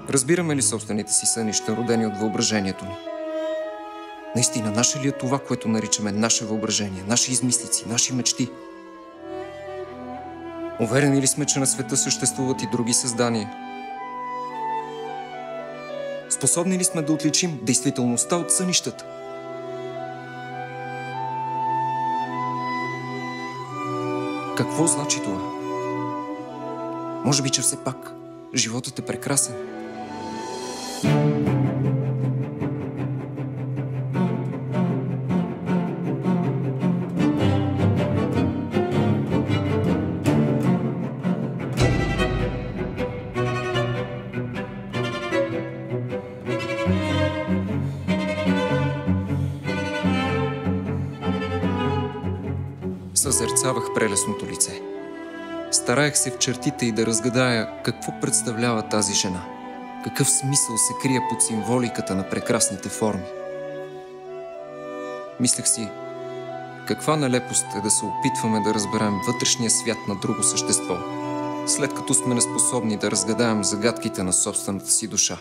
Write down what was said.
Разбираме ли собствените си сънища, родени от въображението ни? Наистина, наше ли е това, което наричаме наше въображение, наши измислици, наши мечти? Уверени ли сме, че на света съществуват и други създания? Способни ли сме да отличим действителността от сънищата? Какво значи това? Може би, че все пак животът е прекрасен. Съзерцавах прелесното лице. Стараех се в чертите и да разгадая какво представлява тази жена. Какъв смисъл се крие под символиката на прекрасните форми. Мислех си, каква нелепост е да се опитваме да разберем вътрешния свят на друго същество, след като сме неспособни да разгадаем загадките на собствената си душа.